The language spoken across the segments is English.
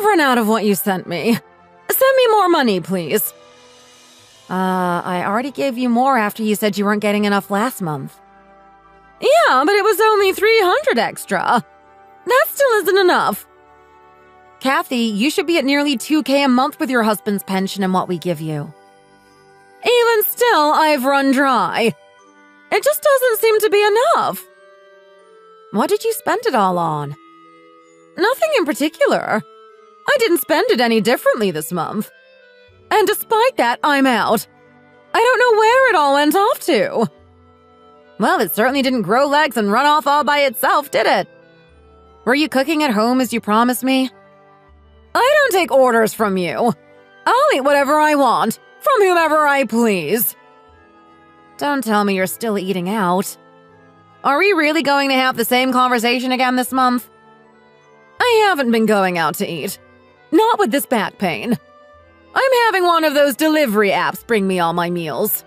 I've run out of what you sent me. Send me more money, please. I already gave you more after you said you weren't getting enough last month. Yeah, but it was only $300 extra. That still isn't enough. Kathy, you should be at nearly $2,000 a month with your husband's pension and what we give you. Even still, I've run dry. It just doesn't seem to be enough. What did you spend it all on? Nothing in particular. I didn't spend it any differently this month. And despite that, I'm out. I don't know where it all went off to. Well, it certainly didn't grow legs and run off all by itself, did it? Were you cooking at home as you promised me? I don't take orders from you. I'll eat whatever I want, from whomever I please. Don't tell me you're still eating out. Are we really going to have the same conversation again this month? I haven't been going out to eat. Not with this back pain. I'm having one of those delivery apps bring me all my meals.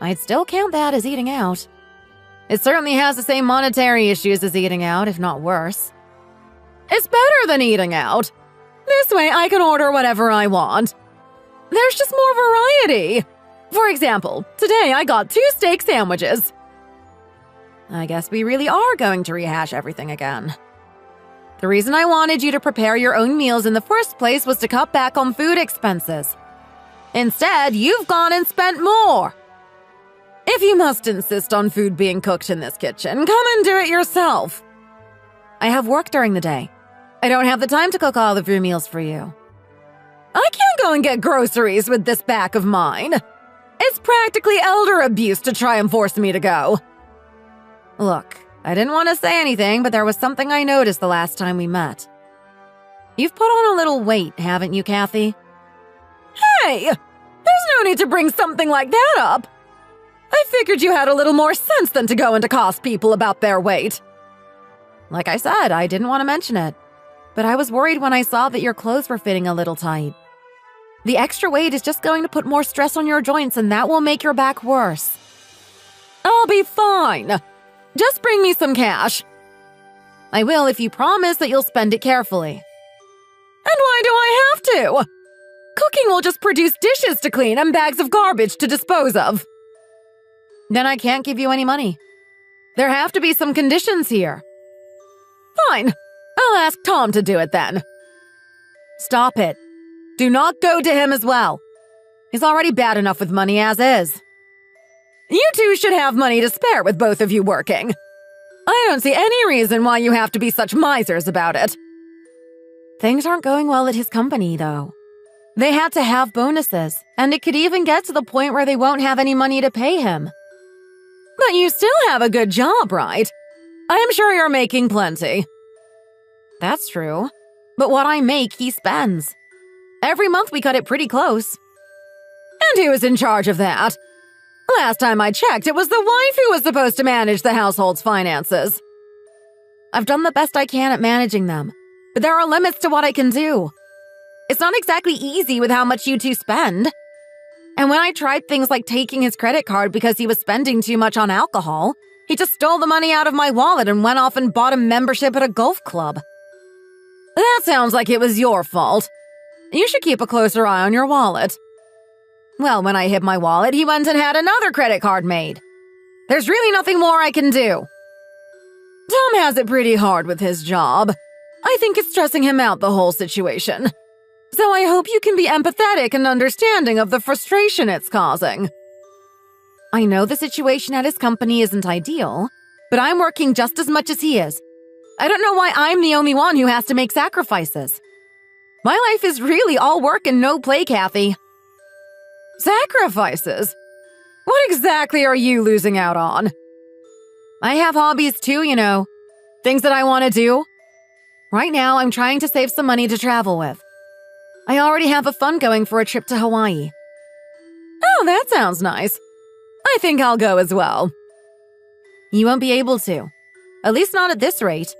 I'd still count that as eating out. It certainly has the same monetary issues as eating out, if not worse. It's better than eating out. This way I can order whatever I want. There's just more variety. For example, today I got 2 steak sandwiches. I guess we really are going to rehash everything again. The reason I wanted you to prepare your own meals in the first place was to cut back on food expenses. Instead, you've gone and spent more. If you must insist on food being cooked in this kitchen, come and do it yourself. I have work during the day. I don't have the time to cook all of your meals for you. I can't go and get groceries with this back of mine. It's practically elder abuse to try and force me to go. Look, I didn't want to say anything, but there was something I noticed the last time we met. You've put on a little weight, haven't you, Kathy? Hey! There's no need to bring something like that up. I figured you had a little more sense than to go and accost people about their weight. Like I said, I didn't want to mention it, but I was worried when I saw that your clothes were fitting a little tight. The extra weight is just going to put more stress on your joints, and that will make your back worse. I'll be fine. Just bring me some cash. I will if you promise that you'll spend it carefully. And why do I have to? Cooking will just produce dishes to clean and bags of garbage to dispose of. Then I can't give you any money. There have to be some conditions here. Fine. I'll ask Tom to do it then. Stop it. Do not go to him as well. He's already bad enough with money as is. You two should have money to spare with both of you working. I don't see any reason why you have to be such misers about it. Things aren't going well at his company, though. They had to have bonuses, and it could even get to the point where they won't have any money to pay him. But you still have a good job, right? I'm sure you're making plenty. That's true. But what I make, he spends. Every month we cut it pretty close. And who is in charge of that? Last time I checked, it was the wife who was supposed to manage the household's finances. I've done the best I can at managing them, but there are limits to what I can do. It's not exactly easy with how much you two spend. And when I tried things like taking his credit card because he was spending too much on alcohol, he just stole the money out of my wallet and went off and bought a membership at a golf club. That sounds like it was your fault. You should keep a closer eye on your wallet. Well, when I hid my wallet, he went and had another credit card made. There's really nothing more I can do. Tom has it pretty hard with his job. I think it's stressing him out, the whole situation. So I hope you can be empathetic and understanding of the frustration it's causing. I know the situation at his company isn't ideal, but I'm working just as much as he is. I don't know why I'm the only one who has to make sacrifices. My life is really all work and no play, Kathy. Sacrifices? What exactly are you losing out on? I have hobbies too, you know. Things that I want to do. Right now, I'm trying to save some money to travel with. I already have a fund going for a trip to Hawaii. Oh, that sounds nice. I think I'll go as well. You won't be able to. At least not at this rate.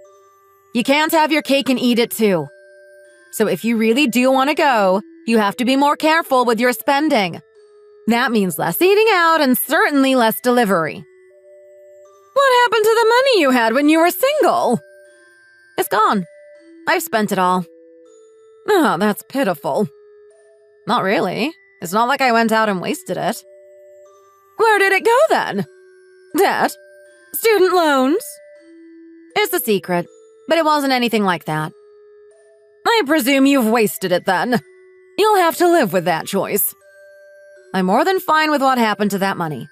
You can't have your cake and eat it too. So if you really do want to go, you have to be more careful with your spending. That means less eating out and certainly less delivery. What happened to the money you had when you were single? It's gone. I've spent it all. Oh, that's pitiful. Not really. It's not like I went out and wasted it. Where did it go then? Debt? Student loans? It's a secret, but it wasn't anything like that. I presume you've wasted it then. You'll have to live with that choice. I'm more than fine with what happened to that money.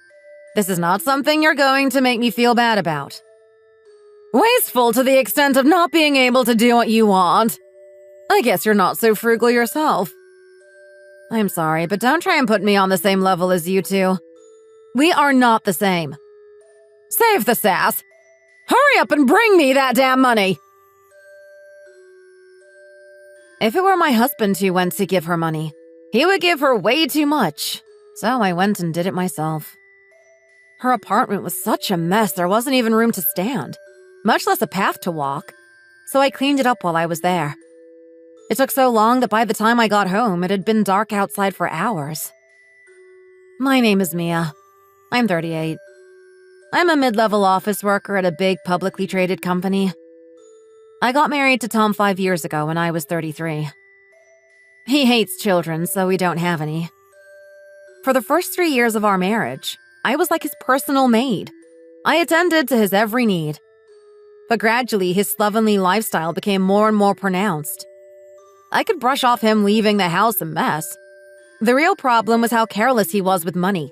This is not something you're going to make me feel bad about. Wasteful to the extent of not being able to do what you want. I guess you're not so frugal yourself. I'm sorry, but don't try and put me on the same level as you two. We are not the same. Save the sass. Hurry up and bring me that damn money! If it were my husband who went to give her money, he would give her way too much, so I went and did it myself. Her apartment was such a mess there wasn't even room to stand, much less a path to walk, so I cleaned it up while I was there. It took so long that by the time I got home, it had been dark outside for hours. My name is Mia. I'm 38. I'm a mid-level office worker at a big publicly traded company. I got married to Tom 5 years ago when I was 33. He hates children, so we don't have any. For the first 3 years of our marriage, I was like his personal maid. I attended to his every need. But gradually, his slovenly lifestyle became more and more pronounced. I could brush off him leaving the house a mess. The real problem was how careless he was with money.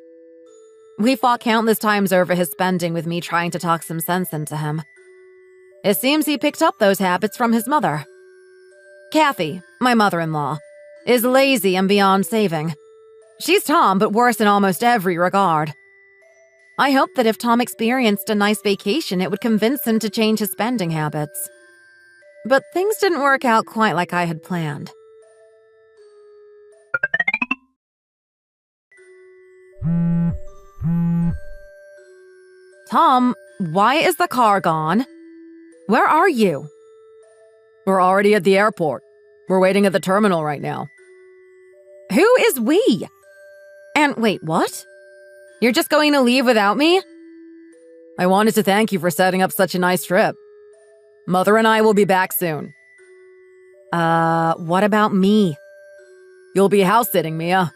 We fought countless times over his spending with me trying to talk some sense into him. It seems he picked up those habits from his mother. Kathy, my mother-in-law, is lazy and beyond saving. She's Tom, but worse in almost every regard. I hoped that if Tom experienced a nice vacation, it would convince him to change his spending habits. But things didn't work out quite like I had planned. Tom, why is the car gone? Where are you? We're already at the airport. We're waiting at the terminal right now. Who is we? And wait, what? You're just going to leave without me? I wanted to thank you for setting up such a nice trip. Mother and I will be back soon. What about me? You'll be house-sitting, Mia.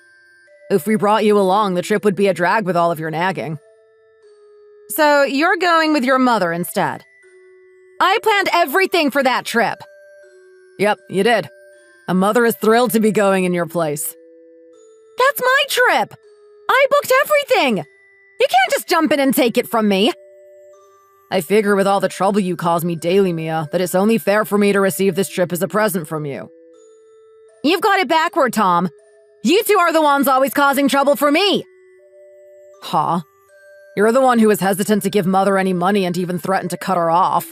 If we brought you along, the trip would be a drag with all of your nagging. So you're going with your mother instead? I planned everything for that trip. Yep, you did. A mother is thrilled to be going in your place. That's my trip! I booked everything! You can't just jump in and take it from me! I figure with all the trouble you cause me daily, Mia, that it's only fair for me to receive this trip as a present from you. You've got it backward, Tom. You two are the ones always causing trouble for me! Huh? You're the one who was hesitant to give Mother any money and even threatened to cut her off.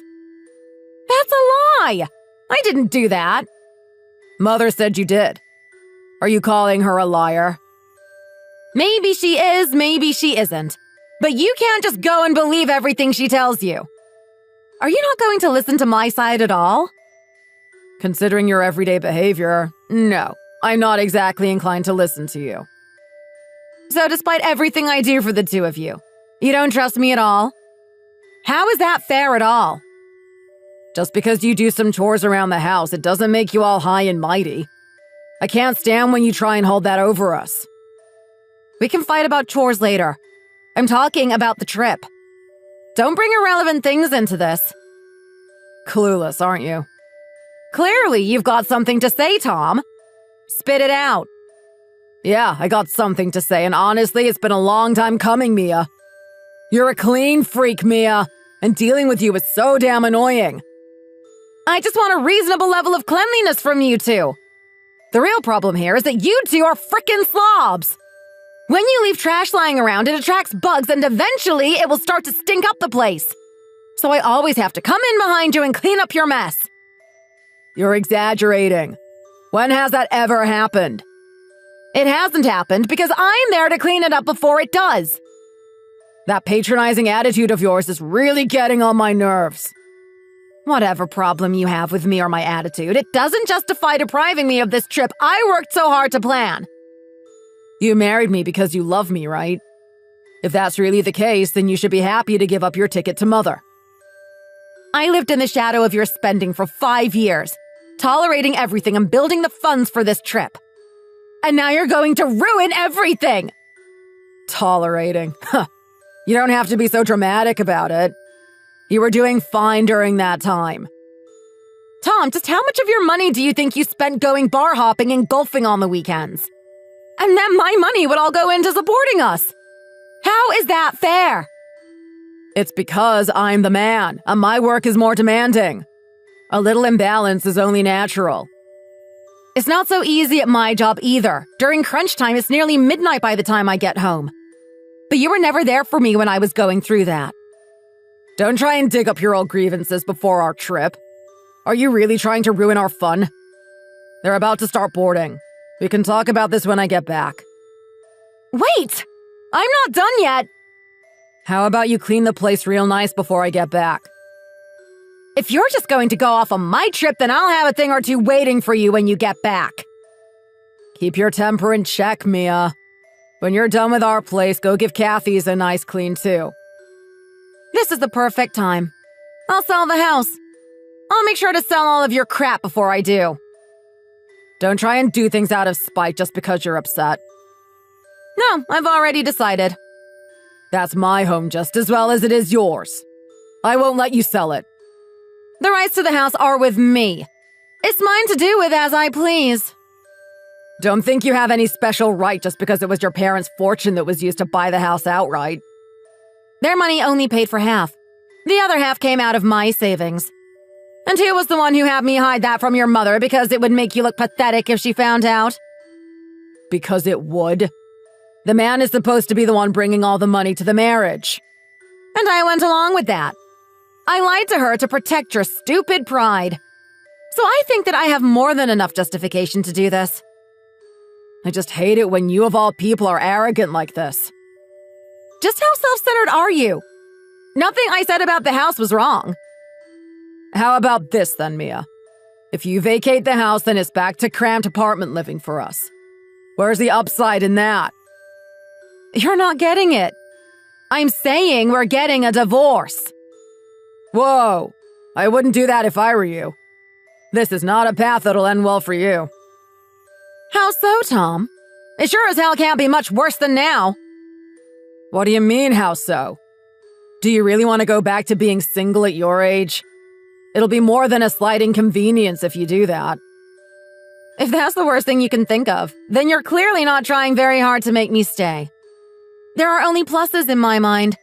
That's a lie! I didn't do that. Mother said you did. Are you calling her a liar? Maybe she is, maybe she isn't. But you can't just go and believe everything she tells you. Are you not going to listen to my side at all? Considering your everyday behavior, no. I'm not exactly inclined to listen to you. So despite everything I do for the two of you, you don't trust me at all? How is that fair at all? Just because you do some chores around the house, it doesn't make you all high and mighty. I can't stand when you try and hold that over us. We can fight about chores later. I'm talking about the trip. Don't bring irrelevant things into this. Clueless, aren't you? Clearly, you've got something to say, Tom. Spit it out. Yeah, I got something to say, and honestly, it's been a long time coming, Mia. You're a clean freak, Mia, and dealing with you is so damn annoying. I just want a reasonable level of cleanliness from you two. The real problem here is that you two are frickin' slobs. When you leave trash lying around, it attracts bugs and eventually it will start to stink up the place. So I always have to come in behind you and clean up your mess. You're exaggerating. When has that ever happened? It hasn't happened because I'm there to clean it up before it does. That patronizing attitude of yours is really getting on my nerves. Whatever problem you have with me or my attitude, it doesn't justify depriving me of this trip I worked so hard to plan. You married me because you love me, right? If that's really the case, then you should be happy to give up your ticket to Mother. I lived in the shadow of your spending for 5 years. tolerating everything and building the funds for this trip. And now you're going to ruin everything! Tolerating? Huh. You don't have to be so dramatic about it. You were doing fine during that time. Tom, just how much of your money do you think you spent going bar hopping and golfing on the weekends? And then my money would all go into supporting us. How is that fair? It's because I'm the man, and my work is more demanding. A little imbalance is only natural. It's not so easy at my job either. During crunch time, it's nearly midnight by the time I get home. But you were never there for me when I was going through that. Don't try and dig up your old grievances before our trip. Are you really trying to ruin our fun? They're about to start boarding. We can talk about this when I get back. Wait! I'm not done yet! How about you clean the place real nice before I get back? If you're just going to go off on my trip, then I'll have a thing or two waiting for you when you get back. Keep your temper in check, Mia. When you're done with our place, go give Kathy's a nice clean too. This is the perfect time. I'll sell the house. I'll make sure to sell all of your crap before I do. Don't try and do things out of spite just because you're upset. No, I've already decided. That's my home just as well as it is yours. I won't let you sell it. The rights to the house are with me. It's mine to do with as I please. Don't think you have any special right just because it was your parents' fortune that was used to buy the house outright. Their money only paid for half. The other half came out of my savings. And who was the one who had me hide that from your mother because it would make you look pathetic if she found out? Because it would. The man is supposed to be the one bringing all the money to the marriage. And I went along with that. I lied to her to protect your stupid pride. So I think that I have more than enough justification to do this. I just hate it when you of all people are arrogant like this. Just how self-centered are you? Nothing I said about the house was wrong. How about this then, Mia? If you vacate the house, then it's back to cramped apartment living for us. Where's the upside in that? You're not getting it. I'm saying we're getting a divorce. Whoa! I wouldn't do that if I were you. This is not a path that'll end well for you. How so, Tom? It sure as hell can't be much worse than now. What do you mean, how so? Do you really want to go back to being single at your age? It'll be more than a slight inconvenience if you do that. If that's the worst thing you can think of, then you're clearly not trying very hard to make me stay. There are only pluses in my mind.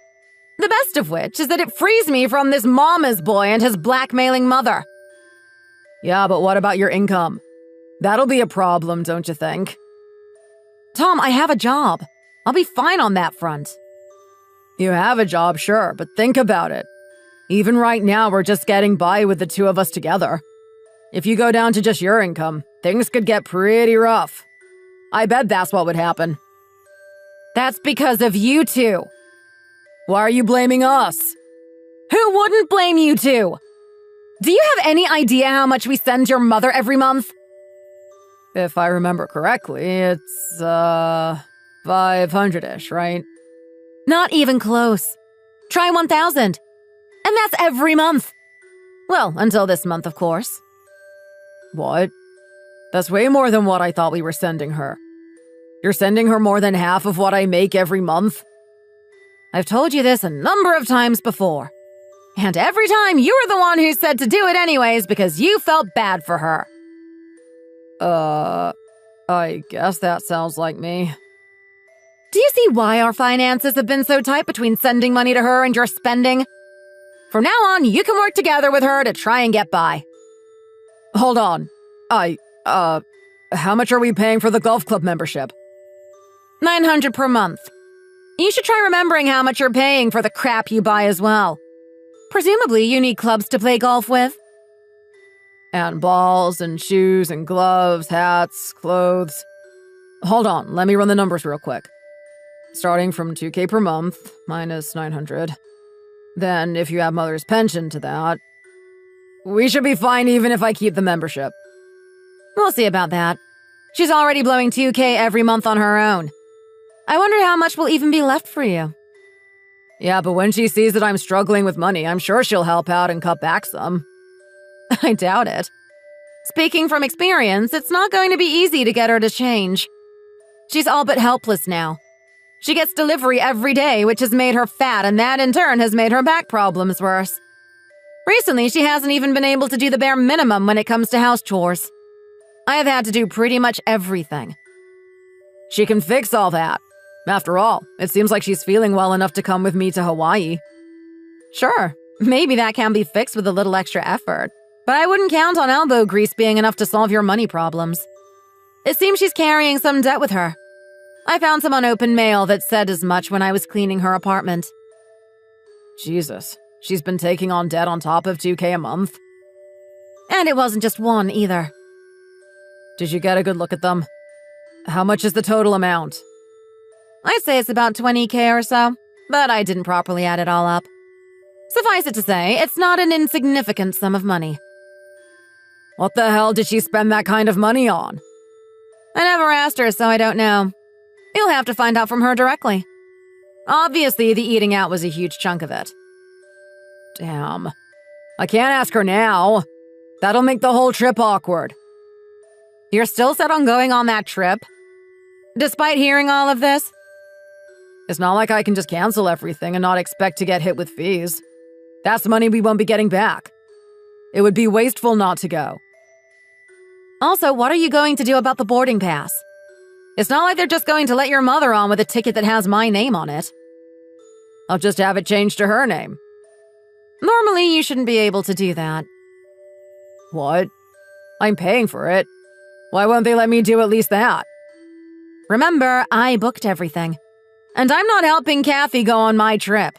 The best of which is that it frees me from this mama's boy and his blackmailing mother. Yeah, but what about your income? That'll be a problem, don't you think? Tom, I have a job. I'll be fine on that front. You have a job, sure, but think about it. Even right now, we're just getting by with the two of us together. If you go down to just your income, things could get pretty rough. I bet that's what would happen. That's because of you two. Why are you blaming us? Who wouldn't blame you two? Do you have any idea how much we send your mother every month? If I remember correctly, it's, 500-ish, right? Not even close. Try 1,000. And that's every month. Well, until this month, of course. What? That's way more than what I thought we were sending her. You're sending her more than half of what I make every month? I've told you this a number of times before. And every time you were the one who said to do it anyways because you felt bad for her. I guess that sounds like me. Do you see why our finances have been so tight between sending money to her and your spending? From now on, you can work together with her to try and get by. Hold on. How much are we paying for the golf club membership? $900 per month. You should try remembering how much you're paying for the crap you buy as well. Presumably, you need clubs to play golf with. And balls and shoes and gloves, hats, clothes. Hold on, let me run the numbers real quick. Starting from $2,000 per month, minus $900. Then, if you add Mother's pension to that, we should be fine even if I keep the membership. We'll see about that. She's already blowing $2,000 every month on her own. I wonder how much will even be left for you. Yeah, but when she sees that I'm struggling with money, I'm sure she'll help out and cut back some. I doubt it. Speaking from experience, it's not going to be easy to get her to change. She's all but helpless now. She gets delivery every day, which has made her fat, and that in turn has made her back problems worse. Recently, she hasn't even been able to do the bare minimum when it comes to house chores. I have had to do pretty much everything. She can fix all that. After all, it seems like she's feeling well enough to come with me to Hawaii. Sure, maybe that can be fixed with a little extra effort, but I wouldn't count on elbow grease being enough to solve your money problems. It seems she's carrying some debt with her. I found some unopened mail that said as much when I was cleaning her apartment. Jesus, she's been taking on debt on top of $2,000 a month. And it wasn't just one either. Did you get a good look at them? How much is the total amount? I'd say it's about $20,000 or so, but I didn't properly add it all up. Suffice it to say, it's not an insignificant sum of money. What the hell did she spend that kind of money on? I never asked her, so I don't know. You'll have to find out from her directly. Obviously, the eating out was a huge chunk of it. Damn. I can't ask her now. That'll make the whole trip awkward. You're still set on going on that trip? Despite hearing all of this? It's not like I can just cancel everything and not expect to get hit with fees. That's money we won't be getting back. It would be wasteful not to go. Also, what are you going to do about the boarding pass? It's not like they're just going to let your mother on with a ticket that has my name on it. I'll just have it changed to her name. Normally, you shouldn't be able to do that. What? I'm paying for it. Why won't they let me do at least that? Remember, I booked everything. And I'm not helping Kathy go on my trip.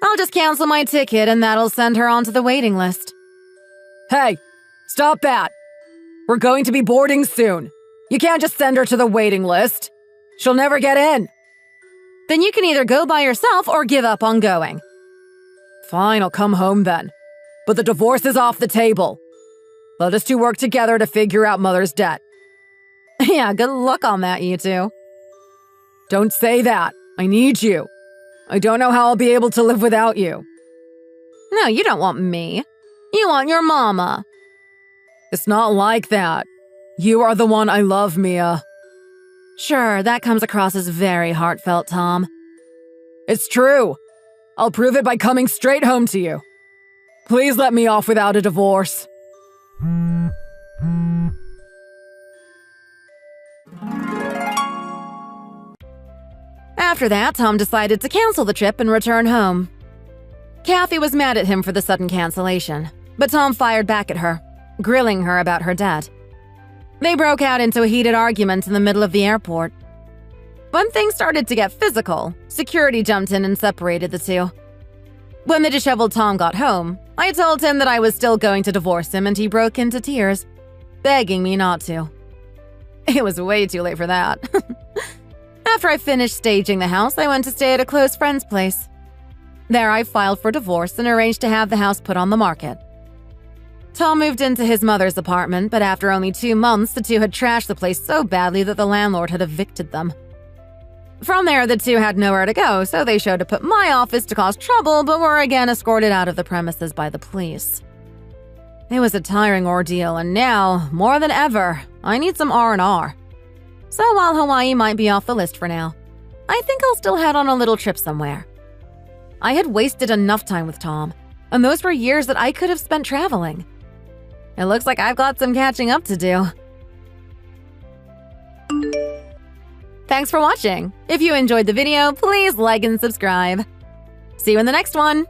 I'll just cancel my ticket and that'll send her onto the waiting list. Hey, stop that. We're going to be boarding soon. You can't just send her to the waiting list. She'll never get in. Then you can either go by yourself or give up on going. Fine, I'll come home then. But the divorce is off the table. Let us two work together to figure out Mother's debt. Yeah, good luck on that, you two. Don't say that. I need you. I don't know how I'll be able to live without you. No, you don't want me. You want your mama. It's not like that. You are the one I love, Mia. Sure, that comes across as very heartfelt, Tom. It's true. I'll prove it by coming straight home to you. Please let me off without a divorce. After that, Tom decided to cancel the trip and return home. Kathy was mad at him for the sudden cancellation, but Tom fired back at her, grilling her about her debt. They broke out into a heated argument in the middle of the airport. When things started to get physical, security jumped in and separated the two. When the disheveled Tom got home, I told him that I was still going to divorce him, and he broke into tears, begging me not to. It was way too late for that. After I finished staging the house, I went to stay at a close friend's place. There I filed for divorce and arranged to have the house put on the market. Tom moved into his mother's apartment, but after only 2 months, the two had trashed the place so badly that the landlord had evicted them. From there, the two had nowhere to go, so they showed up at my office to cause trouble, but were again escorted out of the premises by the police. It was a tiring ordeal, and now, more than ever, I need some R&R. So while Hawaii might be off the list for now, I think I'll still head on a little trip somewhere. I had wasted enough time with Tom, and those were years that I could have spent traveling. It looks like I've got some catching up to do. Thanks for watching. If you enjoyed the video, please like and subscribe. See you in the next one.